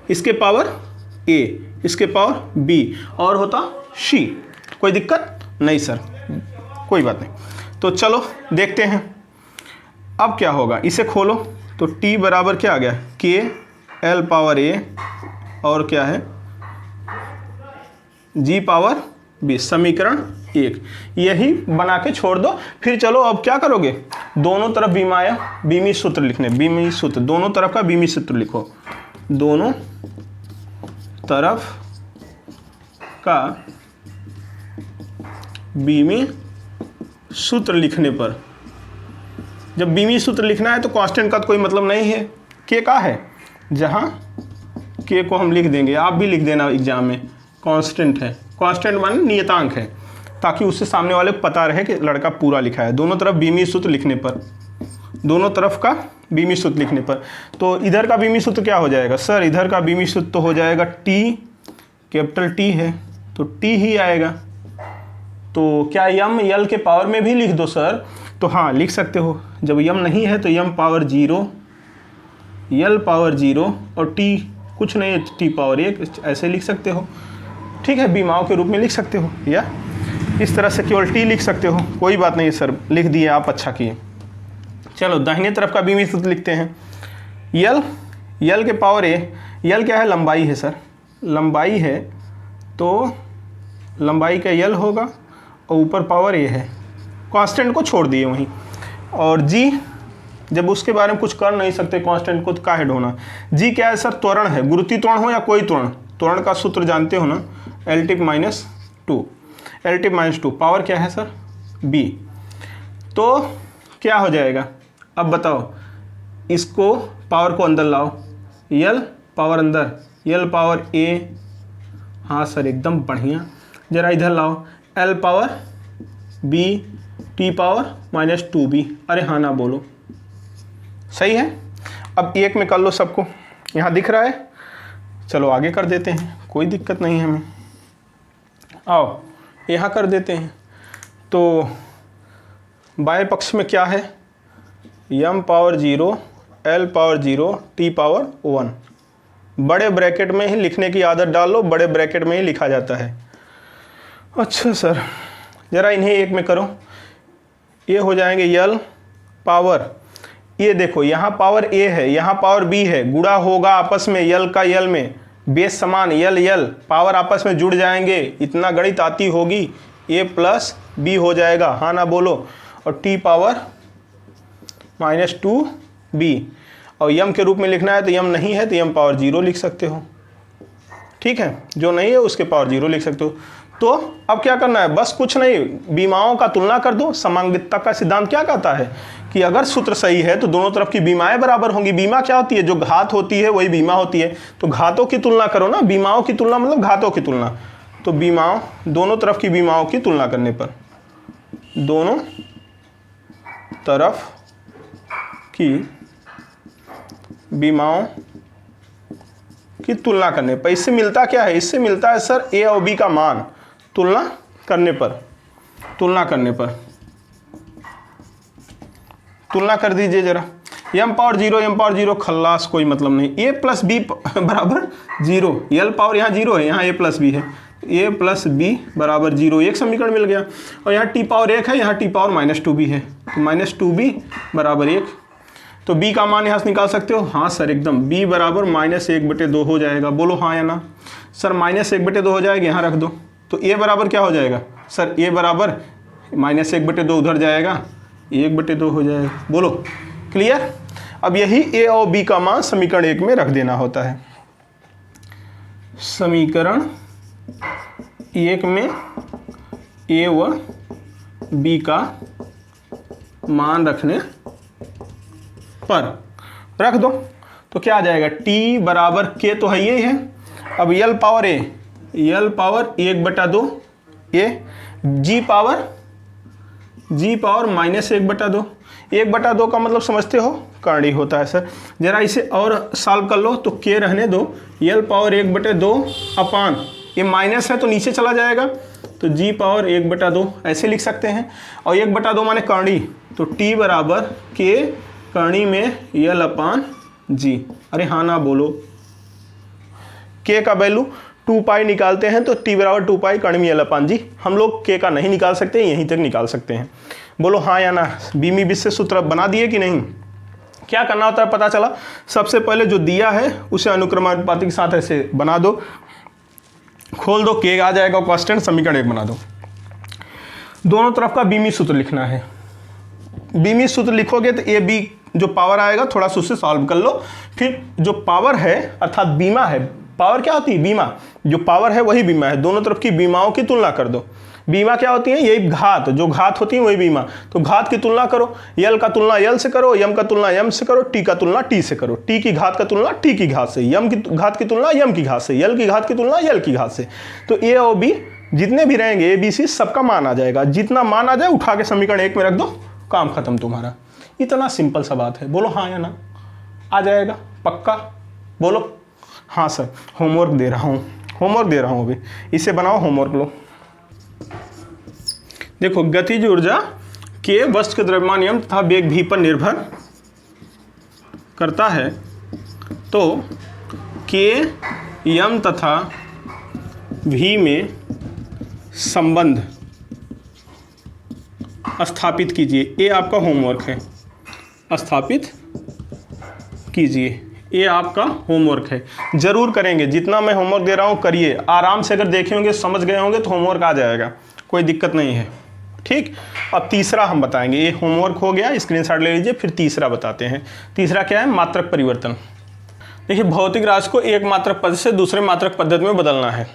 इसके पावर ए, इसके पावर बी, और होता सी, कोई दिक्कत नहीं सर, कोई बात नहीं। तो चलो देखते हैं अब क्या होगा। इसे खोलो तो t बराबर क्या आ गया? के एल पावर ए, और क्या है? जी पावर 20। समीकरण 1 यही बना के छोड़ दो। फिर चलो अब क्या करोगे, दोनों तरफ बीमी सूत्र लिखने, बीमी सूत्र, दोनों तरफ का बीमी सूत्र लिखो। दोनों तरफ का बीमी सूत्र लिखने पर, जब बीमी सूत्र लिखना है तो कांस्टेंट का तो कोई मतलब नहीं है, के का है, जहाँ के को हम लिख देंगे, आप भी लिख देना एग्जाम में, कांस्टेंट है। कांस्टेंट माने नियतांक है, ताकि उससे सामने वाले को पता रहे कि लड़का पूरा लिखा है। दोनों तरफ बीमी सूत्र लिखने पर, दोनों तरफ का बीमी सूत्र लिखने पर, तो इधर का बीमी सूत्र क्या हो जाएगा सर, इधर का बीमी सूत्र तो हो जाएगा टी, कैपिटल टी है तो टी ही आएगा। तो क्या यम यल के पावर में भी लिख दो सर, तो हाँ लिख सकते हो। जब यम नहीं है तो यम पावर 0, यल पावर 0 और टी कुछ नहीं है, टी पावर 1, ऐसे लिख सकते हो। ठीक है, बीमाओं के रूप में लिख सकते हो, या इस तरह से केवल टी लिख सकते हो, कोई बात नहीं सर, लिख दिए आप, अच्छा किए। चलो दाहिने तरफ का बीमी सूत्र लिखते हैं। यल के पावर ए, यल क्या है, लंबाई है सर, लंबाई है तो लंबाई का यल होगा और ऊपर पावर ए है, कांस्टेंट को छोड़ दिए वहीं। और जी, जब उसके बारे में कुछ कर नहीं सकते कांस्टेंट को तो काहे ढोना। जी क्या है सर, त्वरण है, गुरुत्वीय त्वरण हो या कोई त्वरण, त्वरण का सूत्र जानते हो ना, L-2, L-2, पावर क्या है सर, b। तो क्या हो जाएगा, अब बताओ, इसको पावर को अंदर लाओ, यल पावर अंदर, यल पावर a, हाँ सर एकदम बढ़िया, जरा इधर लाओ, L power b, t power -2b, अरे हाँ ना बोलो, सही है। अब एक में कर लो सबको, यहाँ दिख रहा है, चलो आगे कर देते हैं, कोई दिक्कत नहीं है हमें। आओ यहाँ कर देते हैं। तो बाएं पक्ष में क्या है, m power 0, L power 0, t power 1। बड़े ब्रैकेट में ही लिखने की आदत डाल लो, बड़े ब्रैकेट में ही लिखा जाता है। अच्छा सर, ज़रा इन्हें एक में करो, ये हो जाएंगे यल पावर, ये देखो यहाँ पावर a है, यहाँ पावर b है, गुणा होगा आपस में, यल का यल में, बेस समान, यल पावर आपस में जुड़ जाएंगे, इतना गणित आती होगी, a प्लस b हो जाएगा, हाँ ना बोलो। और t पावर -2b, और यम के रूप में लिखना है तो यम नहीं है तो यम पावर 0 लिख सकते हो। ठीक है, जो नहीं है उसके पावर 0 लिख सकते हो। तो अब क्या करना है, बस कुछ नहीं, बीमाओं का तुलना कर दो। समांगितता का सिद्धांत क्या कहता है कि अगर सूत्र सही है तो दोनों तरफ की बीमाएं बराबर होंगी। बीमा क्या होती है, जो घात होती है वही बीमा होती है, तो घातों की तुलना करो ना, बीमाओं की तुलना मतलब घातों की तुलना। तो बीमाओं, दोनों तरफ की बीमाओं की तुलना करने पर, दोनों तरफ की बीमाओं की तुलना करने पर, इससे मिलता क्या है, इससे मिलता है सर a और b का मान, तुलना करने पर तुलना कर दीजिए जरा। m पावर 0 खल्लास, कोई मतलब नहीं, a प्लस b बराबर 0, यल पावर यहाँ 0 है, यहाँ a प्लस b है, a प्लस b बराबर 0, एक समीकरण मिल गया। और यहाँ t पावर 1 है, यहाँ t पावर -2b है, तो -2b बराबर 1। तो b का मान यहाँ से निकाल सकते हो, हाँ सर एकदम, b बराबर -1/2 हो जाएगा, बोलो हाँ या ना। सर -1/2 हो जाएगा, यहाँ रख दो, तो a बराबर क्या हो जाएगा सर, a बराबर -1/2 उधर जाएगा, 1/2 हो जाएगा, बोलो क्लियर। अब यही a और b का मान समीकरण 1 में रख देना होता है। समीकरण 1 में a व b का मान रखने पर रख दो तो क्या आ जाएगा, t बराबर k तो है ही है। अब L power a, L power 1/2 a, g power -1/2, 1/2 का मतलब समझते हो, कर्णी होता है सर। जरा इसे और सॉल्व कर लो तो k रहने दो, यल पावर 1/2 अपान, ये माइनस है तो नीचे चला जाएगा, तो g पावर 1/2 ऐसे लिख सकते हैं। और 1/2 माने कर्णी, तो t बराबर k कर्णी में यल अपान जी, अरे हाँ ना बोलो। k का वैल्यू 2 पाई निकालते हैं तो t बराबर 2 पाई कर्णी में यल अपान जी, हम लोग k का नहीं निकाल सकते, यहीं तक निकाल सकते हैं, बोलो हाँ या ना। बीमी विशेष सूत्र बना दिए कि नहीं, क्या करना होता है पता चला। सबसे पहले जो दिया है उसे अनुक्रमानुपाती के साथ ऐसे बना दो, खोल दो, के आ जाएगा कांस्टेंट, समीकरण 1 बना दो। दोनों तरफ का बीमी सूत्र लिखना है। बीमी सूत्र लिखोगे तो ए बी जो पावर आएगा थोड़ा सा उससे सॉल्व कर लो। फिर जो पावर है अर्थात बीमा है, पावर क्या होती है? बीमा। जो पावर है वही बीमा है। दोनों तरफ की बीमाओं की तुलना कर दो। बीमा क्या होती है? यही घात, जो घात होती है वही बीमा। तो घात की तुलना करो, यल का तुलना यल से करो, यम का तुलना यम से करो, टी का तुलना टी से करो, टी की घात का तुलना टी की घात से, यम की घात की तुलना यम की घात से, यल की घात की तुलना यल की घात से। तो ए और बी जितने भी रहेंगे, ए बी सी सबका मान आ जाएगा। जितना मान आ जाए उठा के समीकरण 1 में रख दो, काम खत्म तुम्हारा। इतना सिंपल सा बात है। बोलो हाँ या ना? आ जाएगा पक्का? बोलो हाँ सर। होमवर्क दे रहा हूँ, होमवर्क दे रहा हूँ अभी, इसे बनाओ, होमवर्क लो। देखो, गतिज ऊर्जा के वस्तु के द्रव्यमान यम तथा वेग भी पर निर्भर करता है, तो के यम तथा भी में संबंध स्थापित कीजिए। ये आपका होमवर्क है, स्थापित कीजिए। ये आपका होमवर्क है, जरूर करेंगे। जितना मैं होमवर्क दे रहा हूँ करिए आराम से। अगर देखे होंगे, समझ गए होंगे तो होमवर्क आ जाएगा, कोई दिक्कत नहीं है। ठीक, अब तीसरा हम बताएंगे। ये होमवर्क हो गया, स्क्रीनशॉट ले लीजिए। फिर तीसरा बताते हैं। तीसरा क्या है? मात्रक परिवर्तन। देखिए, भौतिक राशि को एक मात्रक पद्धति से दूसरे मात्रक पद्धति में बदलना है।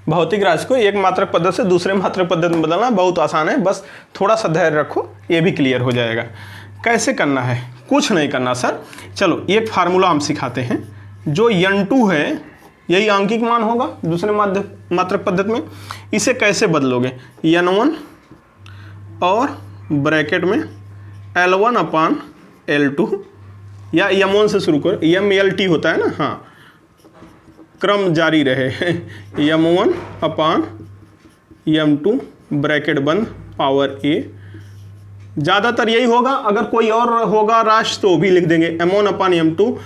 भौतिक राशि को एक मात्रक पद्धति से दूसरे मात्रक पद्धति में बदलना बहुत आसान है, बस थोड़ा सा धैर्य रखो, ये भी क्लियर हो जाएगा। कैसे करना है? कुछ नहीं करना सर, चलो एक फार्मूला हम सिखाते हैं। जो n2 है यही आंकिक मान होगा दूसरे मात्रक पद्धति में। इसे कैसे बदलोगे? n1 और ब्रैकेट में L1 अपान L2, या m1 से शुरू करो, MLT होता है ना, हाँ, क्रम जारी रहे। m1 अपान m2 ब्रैकेट बंद पावर a। ज़्यादातर यही होगा, अगर कोई और होगा राशि तो भी लिख देंगे m1 अपान m2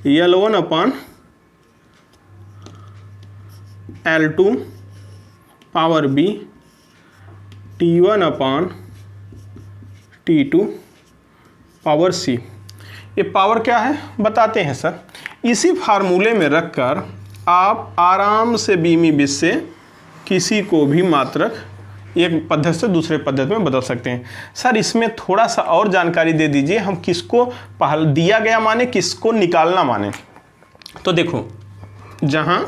L1 अपान L2 पावर b T1 अपान T2 पावर c। ये पावर क्या है बताते हैं सर। इसी फार्मूले में रखकर आप आराम से बीमी बीज से किसी को भी मात्रक एक पद्धति से दूसरे पद्धति में बदल सकते हैं। सर इसमें थोड़ा सा और जानकारी दे दीजिए, हम किसको पहले दिया गया माने, किसको निकालना माने। तो देखो, जहाँ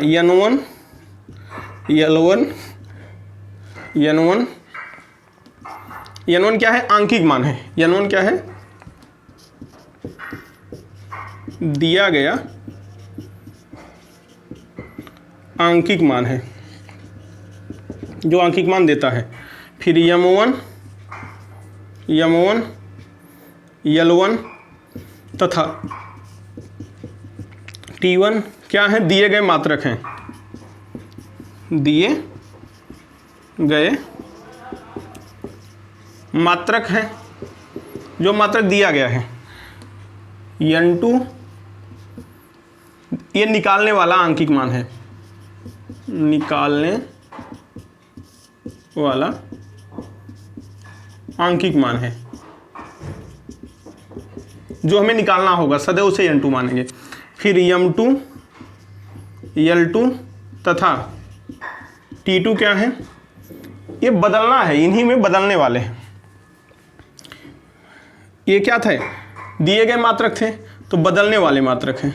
n1 n1 क्या है? आंकिक मान है। n1 क्या है? दिया गया आंकिक मान है, जो आंकिक मान देता है। फिर m1 L1 तथा T1 क्या है? दिए गए मात्रक हैं, दिए गए मात्रक है, जो मात्रक दिया गया है। n2 ये निकालने वाला आंकिक मान है, निकालने वाला आंकिक मान है, जो हमें निकालना होगा, सदैव उसे n2 मानेंगे। फिर m2 L2 तथा T2 क्या है? ये बदलना है, इन्हीं में बदलने वाले हैं। ये क्या थे? दिए गए मात्रक थे, तो बदलने वाले मात्रक हैं,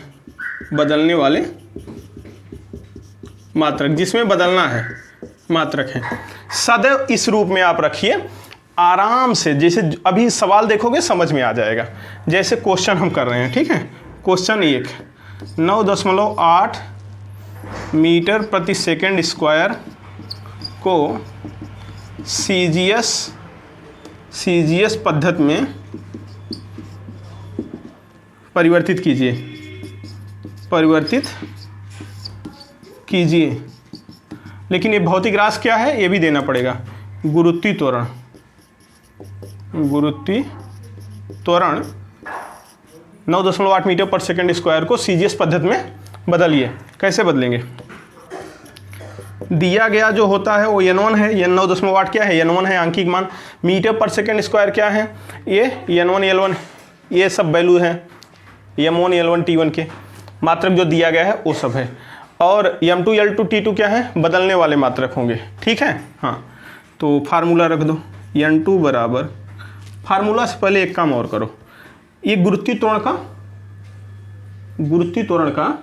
बदलने वाले मात्रक, जिसमें बदलना है मात्रक है। सदैव इस रूप में आप रखिए आराम से। जैसे अभी सवाल देखोगे समझ में आ जाएगा, जैसे क्वेश्चन हम कर रहे हैं। ठीक है, क्वेश्चन 1, 9.8 मीटर प्रति सेकंड स्क्वायर को CGS पद्धति में परिवर्तित कीजिए। लेकिन ये भौतिक राशि क्या है ये भी देना पड़ेगा। गुरुत्वीय त्वरण 9.8 मीटर पर सेकंड स्क्वायर को CGS पद्धति में बदलिए। कैसे बदलेंगे? दिया गया जो होता है वो n1 है, ये 9.8 क्या है? n1 है आंकिक मान। मीटर पर सेकंड स्क्वायर क्या है? ये n1 L1, ये सब वैल्यू है m1 L1 T1 के। मात्रक जो दिया गया है वो सब है। और m2 L2 T2 क्या है, बदलने वाले मात्रक होंगे, ठीक है। हाँ, तो फार्मूला रख दो, n2 बराबर, फार्मूला से पहले एक काम और करो, ये गुरुत्वीय त्वरण का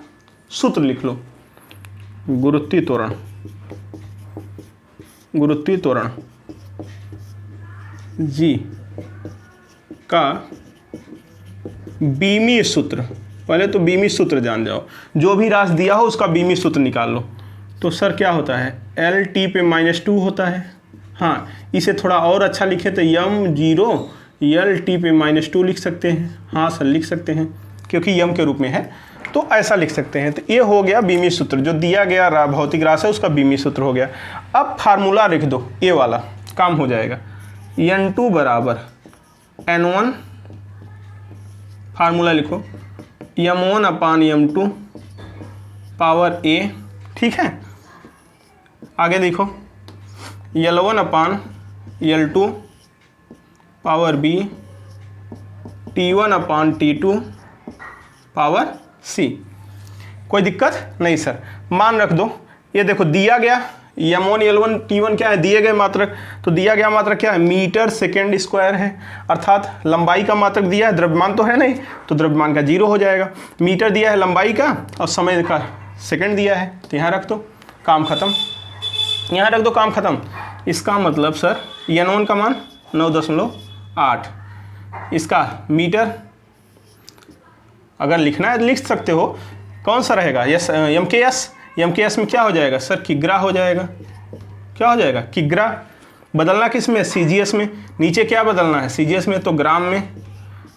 सूत्र लिख लो। गुरुत्वीय त्वरण जी का बीमीय सूत्र, पहले तो बीमीय सूत्र जान जाओ, जो भी राशि दिया हो उसका बीमीय सूत्र निकाल लो। तो सर क्या होता है, LT पे -2 होता है। हाँ, इसे थोड़ा और अच्छा लिखे तो m0 LT पे -2 लिख सकते हैं। हाँ सर लिख सकते हैं, क्योंकि यम के रूप में है तो ऐसा लिख सकते हैं। तो ये हो गया बीमीय सूत्र, जो दिया गया भौतिक राशि है उसका बीमीय सूत्र हो गया। अब फार्मूला लिख दो, ये वाला काम हो जाएगा। n2 बराबर n1, फार्मूला लिखो m1 upon m2 power a, ठीक है। आगे देखो L1 अपान L2 पावर b, T1 अपान T2 पावर c। कोई दिक्कत नहीं सर, मान रख दो। ये देखो दिया गया m1 L1 T1 क्या है, दिए गए मात्रक, तो दिया गया मात्रक क्या है, मीटर सेकेंड स्क्वायर है, अर्थात लंबाई का मात्रक दिया है, द्रव्यमान तो है नहीं, तो द्रव्यमान का 0 हो जाएगा। मीटर दिया है लंबाई का और समय का सेकेंड दिया है, तो यहाँ रख दो, काम खत्म। यहाँ रख दो, काम खत्म। इसका मतलब सर n1 का मान 9.8, इसका मीटर अगर लिखना है तो लिख सकते हो, कौन सा रहेगा, यस MKS में क्या हो जाएगा सर, किग्रा हो जाएगा। क्या हो जाएगा, किग्रा। बदलना किस में, CGS में। नीचे क्या बदलना है, CGS में तो ग्राम में।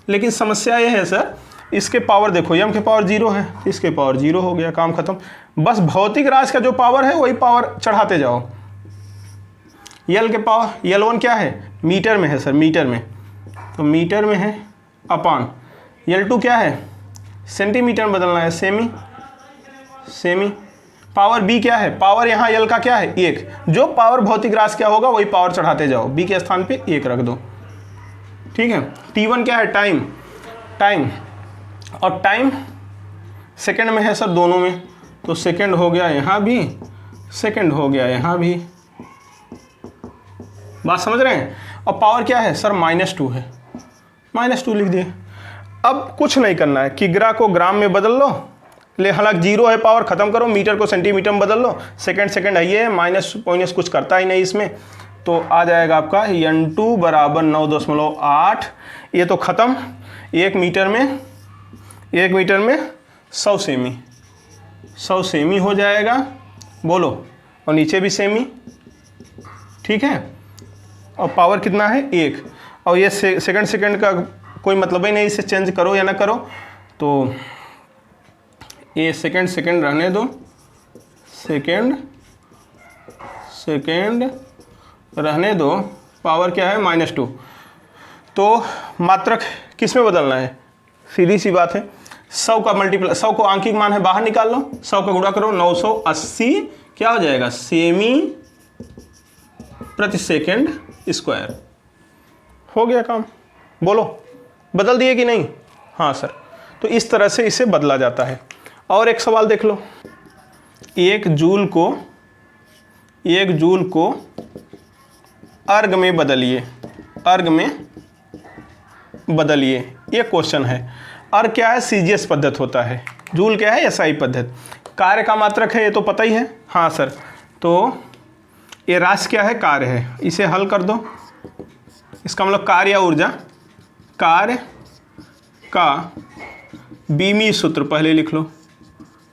लेकिन समस्या ये है सर, इसके पावर देखो, m के पावर 0 है, इसके पावर 0 हो गया, काम खत्म। बस भौतिक राशि का जो पावर है वही पावर चढ़ाते जाओ। L के पावर, L1 क्या है, मीटर में है सर, मीटर में, तो मीटर में है, अपान L2 क्या है, सेंटीमीटर में बदलना है, सेमी। पावर B क्या है, पावर यहाँ L का क्या है, 1। जो पावर भौतिक राशि क्या होगा वही पावर चढ़ाते जाओ, B के स्थान पे 1 रख दो, ठीक है। T1 क्या है, टाइम, और टाइम सेकंड में है सर, दोनों में, तो सेकंड हो गया यहाँ भी, सेकंड हो गया यहाँ भी। बात समझ रहे हैं। और पावर क्या है सर, -2 है, -2 लिख दिए। अब कुछ नहीं करना है, किग्रा को ग्राम में बदल लो, ले हालांकि 0 है पावर, खत्म करो, मीटर को सेंटीमीटर में बदल लो, सेकंड है, ये माइनस कुछ करता ही नहीं इसमें, तो आ जाएगा आपका n2 बराबर 9.8। ये तो ख़त्म, 1 मीटर में 100 सेमी हो जाएगा, बोलो, और नीचे भी सेमी, ठीक है। और पावर कितना है, 1, और ये सेकंड का कोई मतलब ही नहीं, इसे चेंज करो या ना करो, तो ये सेकंड रहने दो, सेकंड रहने दो। पावर क्या है, -2। तो मात्रक किस में बदलना है, सीधी सी बात है, 100 का मल्टीप्लाई, 100 को आंकिक मान है, बाहर निकाल लो, 100 का गुणा करो, 980 क्या हो जाएगा, सेमी प्रति सेकंड स्क्वायर। हो गया काम, बोलो, बदल दिए कि नहीं। हाँ सर, तो इस तरह से इसे बदला जाता है। और एक सवाल देख लो, 1 जूल को अर्ग में बदलिए, ये क्वेश्चन है। अर्ग क्या है, CGS पद्धति होता है, जूल क्या है, SI पद्धति। कार्य का मात्रक है, ये तो पता ही है। हाँ सर, तो ये राशि क्या है, कार्य है, इसे हल कर दो। इसका मतलब कार्य या ऊर्जा, कार्य का बीमीय सूत्र पहले लिख लो,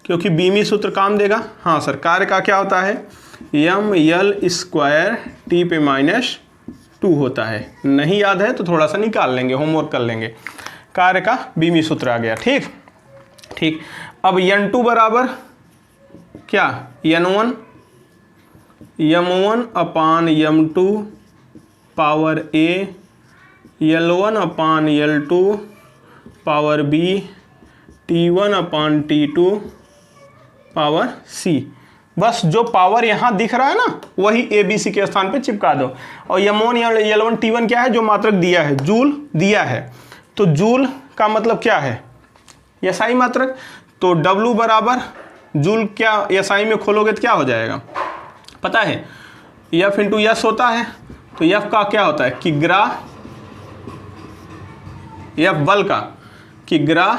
क्योंकि बीमीय सूत्र काम देगा। हाँ सर, कार्य का क्या होता है, ml स्क्वायर T पे -2 होता है। नहीं याद है तो थोड़ा सा निकाल लेंगे, होमवर्क कर लेंगे। कार्य का बीमीय सूत्र आ गया, ठीक। अब n2 बराबर क्या, m1 upon m2 power a, L1 upon L2 power b, T1 upon T2 power c। बस जो पावर यहाँ दिख रहा है ना, वही a b c के स्थान पे चिपका दो। और m1 या L1 T1 क्या है, जो मात्रक दिया है, जूल दिया है, तो जूल का मतलब क्या है, SI मात्रक, तो W बराबर जूल क्या एसआई में खोलोगे तो क्या हो जाएगा पता है, एफ इंटू एस होता है। तो एफ का क्या होता है, किग्रा, एफ बल का किग्रा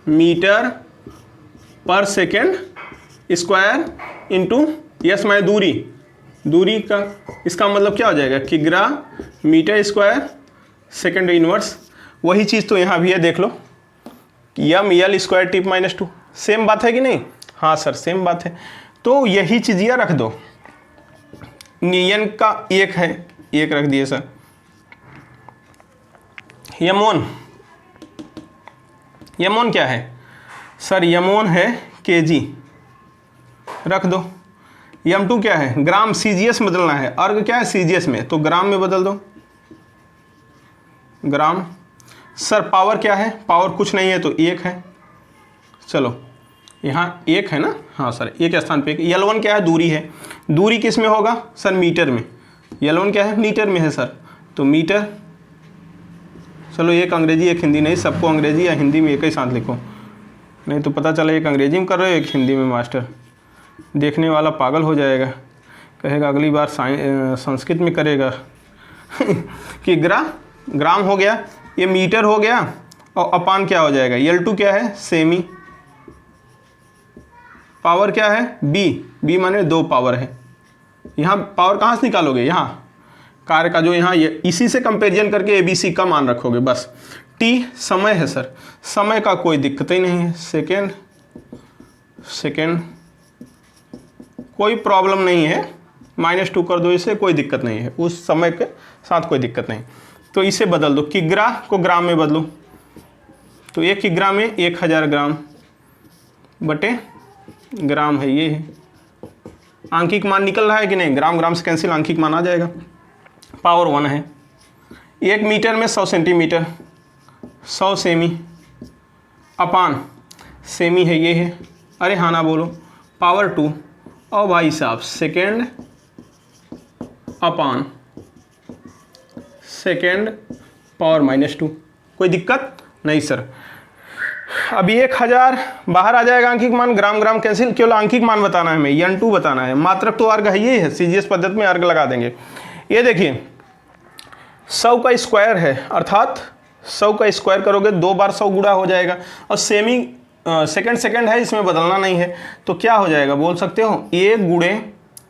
मीटर पर सेकेंड स्क्वायर इंटू एस माने दूरी का, इसका मतलब क्या हो जाएगा, किग्रा मीटर स्क्वायर सेकेंड इनवर्स। वही चीज़ तो यहाँ भी है, देख लो, M L square tip minus 2, same बात है कि नहीं? हाँ सर सेम बात है। तो यही चीज़ ये रख दो, नियन का एक है, एक रख दिए सर। यमोन क्या है सर, यमोन है केजी, रख दो। यम2 क्या है, ग्राम, सीजीएस बदलना है, अर्ग क्या है सीजीएस में, तो ग्राम में बदल दो, ग्राम। सर पावर क्या है, पावर कुछ नहीं है तो 1 है, चलो यहाँ 1 है ना, हाँ सर एक स्थान पे। L1 क्या है, दूरी है, दूरी किस में होगा सर, मीटर में। L1 क्या है, मीटर में है सर, तो मीटर। चलो एक अंग्रेजी एक हिंदी, नहीं सबको अंग्रेजी या हिंदी में एक ही साथ लिखो, नहीं तो पता चला एक अंग्रेजी में कर रहे हो एक हिंदी में मास्टर, देखने वाला पागल हो जाएगा, कहेगा अगली बार संस्कृत में करेगा। कि ग्राम हो गया, ये मीटर हो गया, और अपान क्या हो जाएगा, L2 क्या है, सेमी। पावर क्या है, बी माने 2 पावर है। यहाँ पावर कहाँ से निकालोगे, यहाँ कार्य का जो यहाँ ये, इसी से कंपेरिजन करके ABC का मान रखोगे बस। T समय है सर, समय का कोई दिक्कत ही नहीं है, सेकेंड कोई प्रॉब्लम नहीं है, -2 कर दो, इसे कोई दिक्कत नहीं है, उस समय के साथ कोई दिक्कत नहीं। तो इसे बदल दो, किग्रा को ग्राम में बदलो, तो 1 किग्रा में 1000 ग्राम बटे ग्राम है, ये है। आंकिक मान निकल रहा है कि नहीं, ग्राम से कैंसिल, आंकिक मान आ जाएगा। पावर 1 है, 1 मीटर में 100 सेंटीमीटर, 100 सेमी, अपान सेमी है, ये है, अरे हाँ ना बोलो, पावर 2, और भाई साहब सेकेंड अपान सेकेंड पावर -2, कोई दिक्कत नहीं सर। अभी 1000 बाहर आ जाएगा आंकिक मान, ग्राम कैंसिल, केवल आंकिक मान बताना है हमें, N2 बताना है। मात्रक तो अर्ग है, ये है, सीजीएस पद्धति में अर्ग लगा देंगे। ये देखिए 100 का स्क्वायर है, अर्थात 100 का स्क्वायर करोगे 2 बार 100 गुणा हो जाएगा, और सेमी सेकंड है, इसमें बदलना नहीं है, तो क्या हो जाएगा बोल सकते हो, 1 गुणे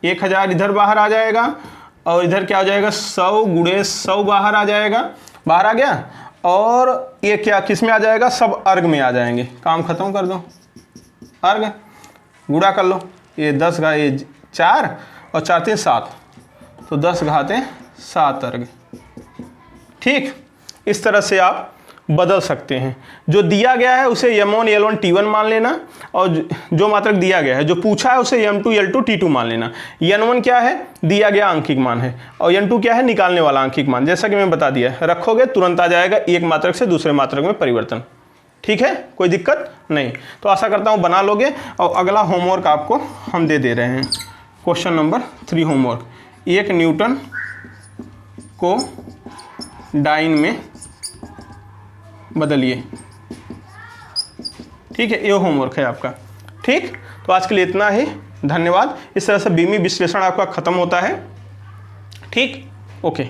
1000 इधर बाहर आ जाएगा, और इधर क्या हो जाएगा 100 गुणे 100 बाहर आ जाएगा, बाहर आ गया, और ये क्या किस में आ जाएगा, सब अर्ग में आ जाएंगे। काम खत्म कर दो, अर्ग गुणा कर लो, ये 10 घा ये 4 और 4 3 7, तो 10 घाते 7 अर्ग। ठीक, इस तरह से आप बदल सकते हैं। जो दिया गया है उसे M1 L1 T1 मान लेना, और जो मात्रक दिया गया है जो पूछा है उसे M2 L2 T2 मान लेना। N1 क्या है, दिया गया आंकिक मान है, और N2 क्या है, निकालने वाला आंकिक मान। जैसा कि मैं बता दिया, रखोगे तुरंत आ जाएगा एक मात्रक से दूसरे मात्रक में परिवर्तन। ठीक है, कोई दिक्कत नहीं। तो आशा करता हूँ बना लोगे। और अगला होमवर्क आपको हम दे रहे हैं, क्वेश्चन नंबर 3 होमवर्क, 1 न्यूटन को डाइन में बदलिए। ठीक है, ये होमवर्क है आपका। ठीक, तो आज के लिए इतना ही, धन्यवाद। इस तरह से बीमी विश्लेषण आपका खत्म होता है। ठीक, ओके।